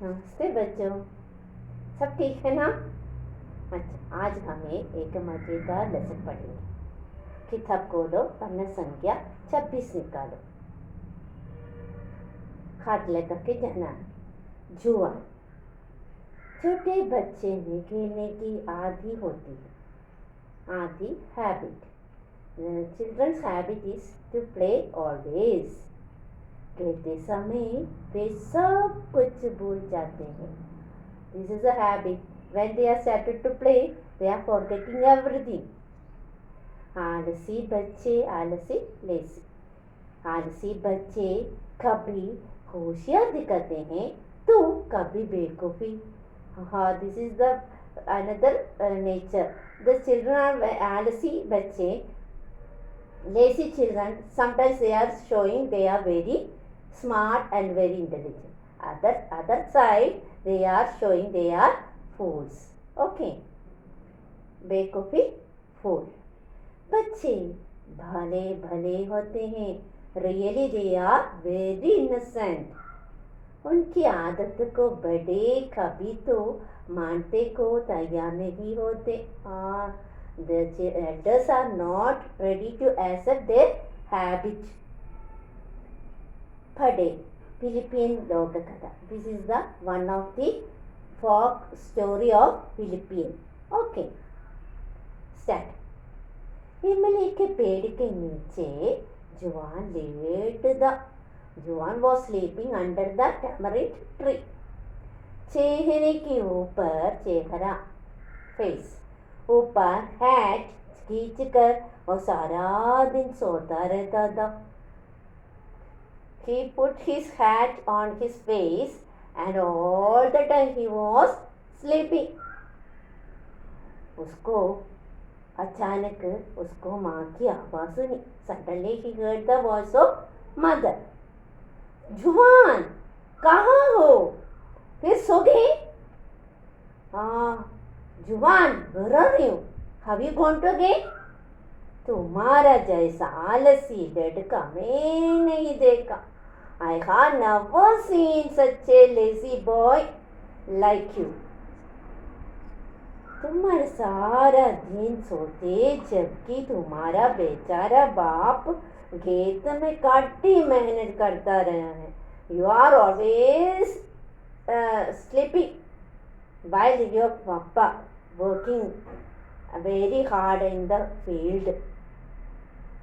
नमस्ते बच्चों, सब ठीक है ना। अच्छा, आज हमें एक मज़ेदार लेसन पढ़ेंगे। किताब खोलो, पन्ना संख्या 26 निकालो। हाथ लेकर के जाना है। जुआ। छोटे बच्चे में खेलने की आदि होती है। आदि habit. Childrens habit is to play always. खेलते समय वे सब कुछ भूल जाते हैं। This is a habit. When they are started to play, they are forgetting everything. आलसी बच्चे आलसी लेसी। आलसी बच्चे कभी होशियार दिखते हैं तो कभी बेवकूफ़ी। हाँ, this is the another nature. The children are आलसी बच्चे, lazy children. Sometimes they are showing they are very smart and very intelligent. Other side they are showing they are fools. Okay, बेवकूफ़ी फूल। बच्चे भले भले होते हैं। Really they are very innocent. उनकी आदत को बड़े कभी तो मानते को तैयार नहीं होते। The elders are not ready to accept their habit. पढ़े Philippine लोक कथा. This is the one of the folk story of Philippine. Okay, start. इमली के पेड़ के नीचे जुआन लेट था. जुआन was sleeping under the tamarind tree. चेहरे के ऊपर चेहरा फेस ऊपर हैट खींच कर वो सारा दिन सोता रहता था. He put his hat on his face and all the time he was sleeping. उसको अचानक उसको माँ की आवाज़ सुनी. Suddenly he heard the voice of mother. जुआन, कहाँ हो? फिर सो गए? जुआन, where are you? Have you gone to bed? तुम्हारा जैसा आलसी लड़का मैं नहीं देखा. I have never seen such a lazy boy like you. तुम्हारा सारा दिन सोते जबकि तुम्हारा बेचारा बाप खेत में काटी मेहनत करता रहा है. You are always sleeping while your papa working very hard in the field.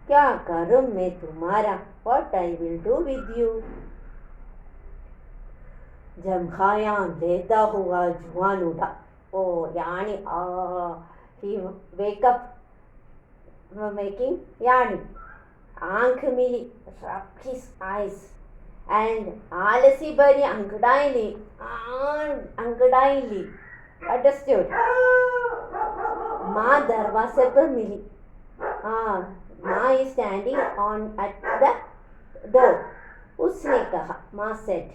क्या करूं मैं तुम्हारा? What I will do with you? जमखायाम लेता हुआ जुआन उठा. यानी he wake up making यानी आंख मिली, rubbed his eyes and आलसी भरी अंगड़ाई ली. Understood? माँ दरवाजे पर मिली. माँ is standing at the door. उसने कहा, माँ said,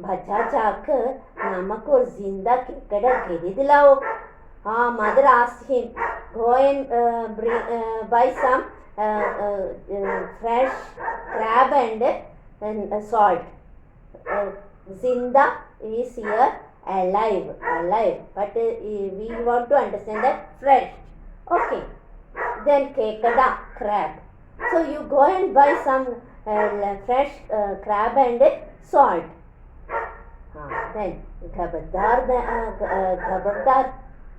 बाजार जाकर नमक और जिंदा केकड़ा खरीद लाओ. Mother asked him, go and buy some fresh crab and salt. Zinda is here alive, but we want to understand that fresh. Okay. Then kekada, crab. So you go and buy some fresh crab and salt. Then खबरदार,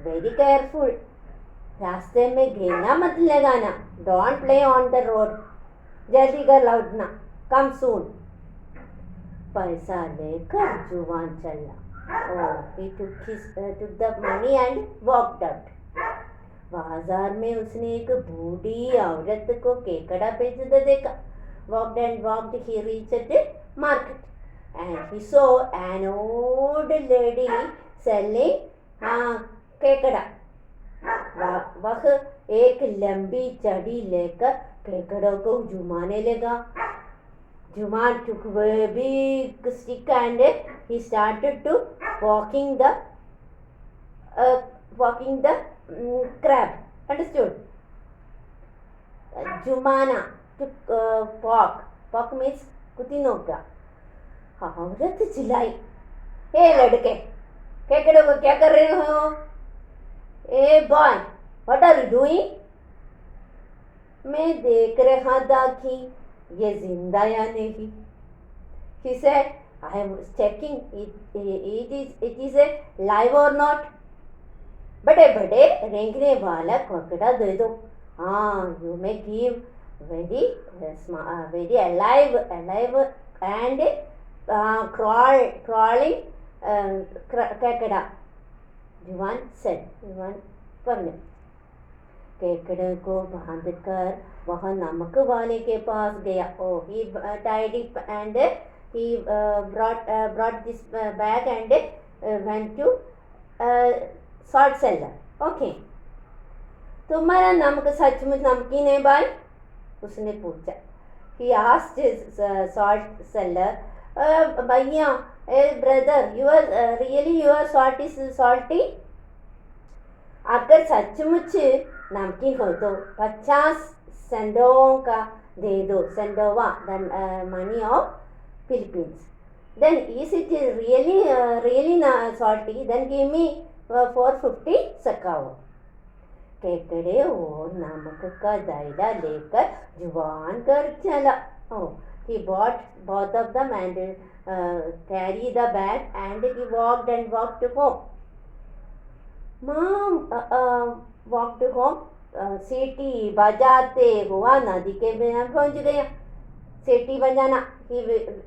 very careful. रास्ते में घेना मत लगाना. Don't play on the road. जल्दी कर लौटना. Come soon. पैसा लेकर जुआन चला. He took the money and walked out. बाजार में उसने एक बूढ़ी औरत को केकड़ा बेचते देखा. Walked, he reached the market and he saw an old lady selling केकड़ा. वह एक लंबी छड़ी लेकर केकड़ों को जुमाने लगा. Juman took a big stick and he started to walking the crab. Understood? Jumana took pork. Pork means कुतिनों का. औरत चिल्लाई, हे लड़के, केकड़े को क्या कर रहे हो? A boy, what are you doing? मैं देख रहा था कि ये जिंदा या नहीं. He said, I am checking it is a live or not. बड़े बड़े रेंगने वाला ककड़ा दे दो. हाँ, you may give very very alive and crawling ककड़ा. जुवान said, जुवान पढ़ने. केकड़े को बांधकर वह नमक वाले के पास गया. Oh, he tied it and he brought this bag and went to salt cellar. Okay. तुम्हारा नमक सचमुच नमकीन है भाई? उसने पूछा. He asked his salt seller, भैया, brother, your salt is salty? अगर सचमुच नमकीन हो तो 50 सेंटों का दे दो. सेंटोवा, the money of Philippines. Then is it really salty? Then give me 450 sakao. केकड़े और नमक का दायरा लेकर जुबान कर चला. Oh, he bought both of them and carried the bag and he walked home. Mom walked home. सीटी बजाते हुआ नदी के में पहुंच गया. सीटी बजाना. He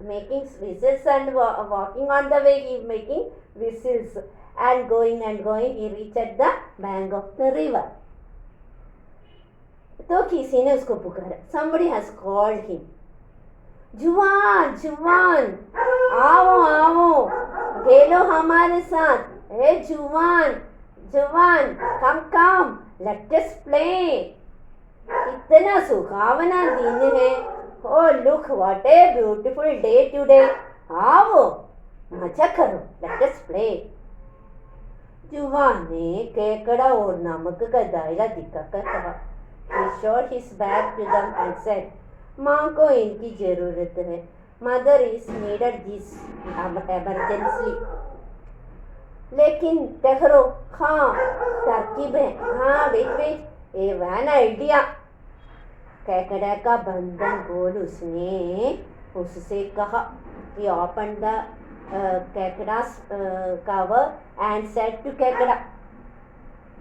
making whistles and walking on the way. He making whistles and going he reached at the bank of the river. तो किसी ने उसको पुकारा. Somebody has called him. जुवान, जुवान, आओ, खेलो हमारे साथ. हे जुवान, जुवान, come, let us play. इतना सुहावना दिन है. Oh, look what a beautiful day today. आओ, मजा करो. Let us play. जुवान ने केकड़ा और नमक का दायरा दिखाकर कहा. He showed his bag to them and said, माँ को इनकी जरूरत है. Mother is needed this emergency. लेकिन ठहरो. हाँ, तरकीब है. हाँ, वेट, ए वैन आइडिया. केकड़ा का बंधन खोल उससे कहा. He opened the केकड़ा's cover and said to केकड़ा,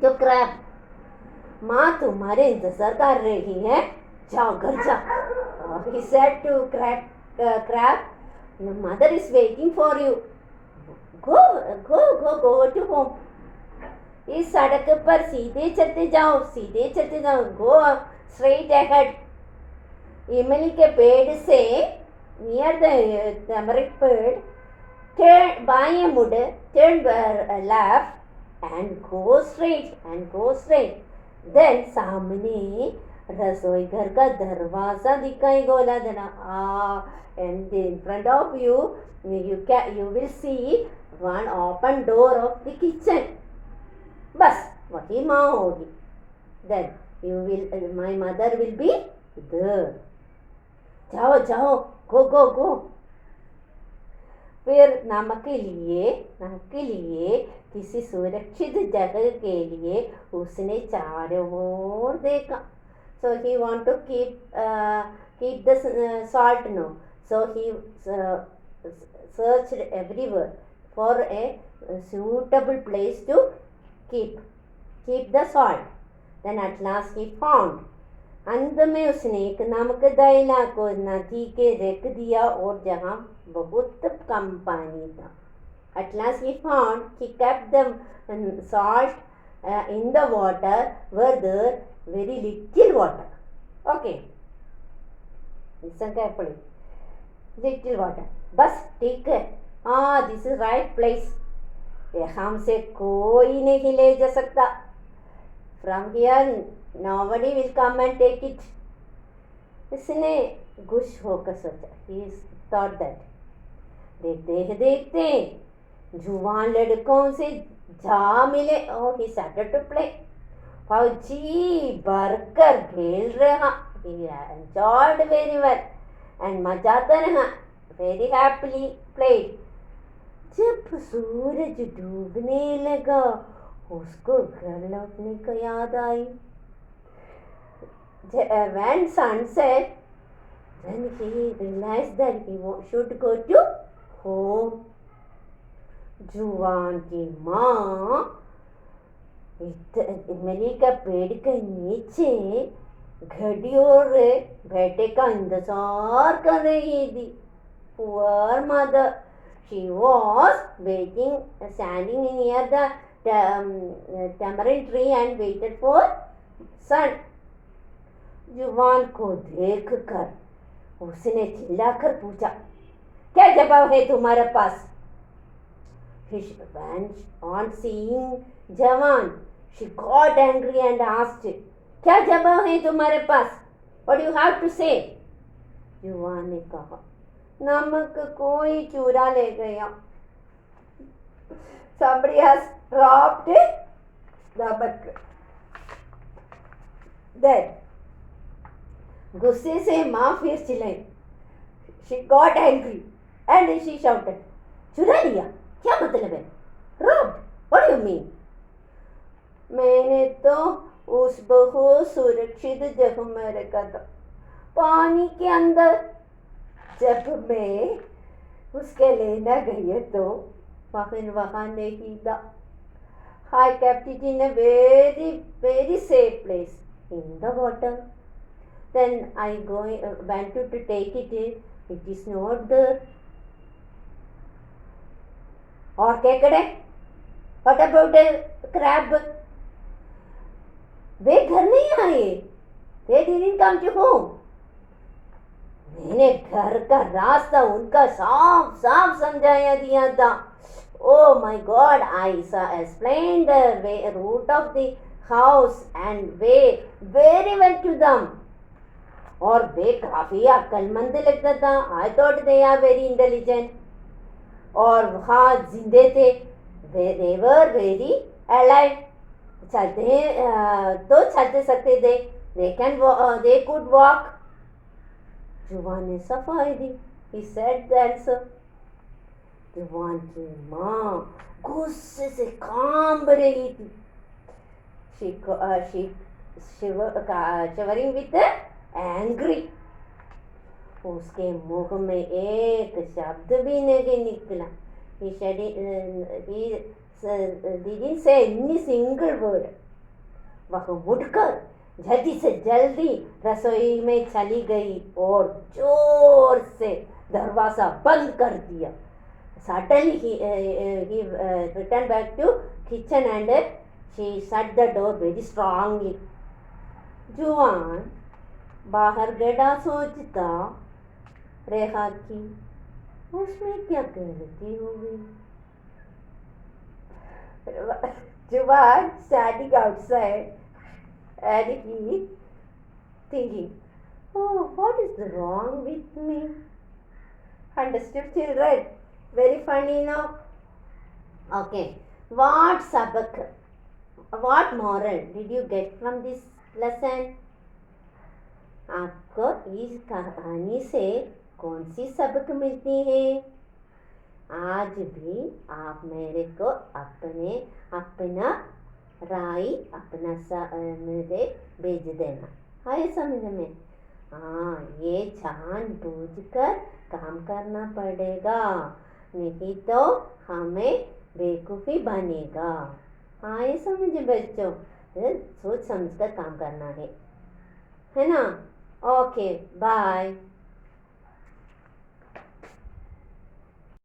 तो crab, माँ तुम्हारे इंतजार कर रही है. जाओ घर जाओ. He said to crab, your mother is waiting for you. Go to home. इस सड़क पर सीधे चलते जाओ. Go straight ahead. इमली के पेड़ से near the tamarind पेड़, turn बाएं मुड़, turn left and go straight. Then सामने रसोई घर का दरवाजा दिखाई गोला देना. And in front of you will see one open door of the kitchen. बस वही माँ होगी. Then my mother will be there. जाओ, go. फिर नमक के लिए किसी सुरक्षित जगह के लिए उसने चारों ओर देखा. So he want to keep the salt now. So he searched everywhere for a suitable place to keep the salt. Then at last he found. अंत में उसने एक नमक दायरा को नदी के रख दिया और जहाँ बहुत कम पानी था. At last he found. He kept the salt in the water where there very little water. Okay. Listen carefully. Little water. बस ठीक है. This is right place. यहाँ से कोई नहीं ले जा सकता. From here nobody will come and take it. इसने खुश होकर सोचा. He thought that. देखते जुवान लड़कों से जा मिले. He started to play. फौजी भरकर खेल रहा. He enjoyed very well and मजाता रहा. Very happily played. जब सूरज डूबने लगा उसको घर लौटने का याद आई. When sun set, then he realized that he should go to home. जुआन की माँ इमली का पेड़ के नीचे घड़ी और बेटे का इंतजार कर रही थी. Poor mother, she was waiting, standing near the tamarind tree and waited for sun. जुवान को देखकर उसने चिल्लाकर पूछा, क्या जवाब है तुम्हारे पास? On seeing जवान, she got angry and asked, क्या जवाब है तुम्हारे पास? What do you have to say? जुवान ने कहा, नमक कोई चुरा ले गया. Somebody has dropped नमक. Then गुस्से से माँ फिर चिल्लाई. She got angry and she shouted, चुरा लिया? क्या मतलब है? Robbed? What do you mean? मैंने तो उस बहुत सुरक्षित जगह में रखा था, पानी के अंदर. जब मैं उसके लेना गई तो वहाँ नहीं था. I kept it in a very, very safe place in the water. Then I went to take it. It is not there. और केकड़े? What about a crab? वे घर नहीं आए. They didn't come to home. मैंने घर का रास्ता उनका साफ साफ समझाया दिया था. Oh my God! I explained the route of the house and way very well to them. और वे काफी अक्लमंद लगता था. I thought they are very intelligent. और वहाँ जिंदे थे. They were very alive. चलते तो चलते सकते थे. They could walk. जुवान ने सफाई दी. He said the answer. जुवान की माँ गुस्से से कांप रही थी. She shivering with angry. उसके मुंह में एक शब्द भी नहीं निकला. He didn't say any single word. वह मुड़कर जल्दी से जल्दी रसोई में चली गई और जोर से दरवाजा बंद कर दिया. Suddenly he returned back to kitchen and she shut the door very strongly. जुआन बाहर गड़ा सोचता रहा कि उसमें क्या गलती हो गई. जुबान standing outside and he thinking, oh, what is wrong with me? Understood, children? Very funny now. Okay, what moral did you get from this lesson? आपको इस कहानी से कौन सी सबक मिलती है? आज भी आप मेरे को अपना राय मुझे भेज देना. है समझ में? हाँ, ये जानबूझ कर काम करना पड़ेगा, नहीं तो हमें बेवकूफ़ी बनेगा. हाँ, ये समझे बच्चों? सोच समझ कर काम करना है ना? Okay, bye.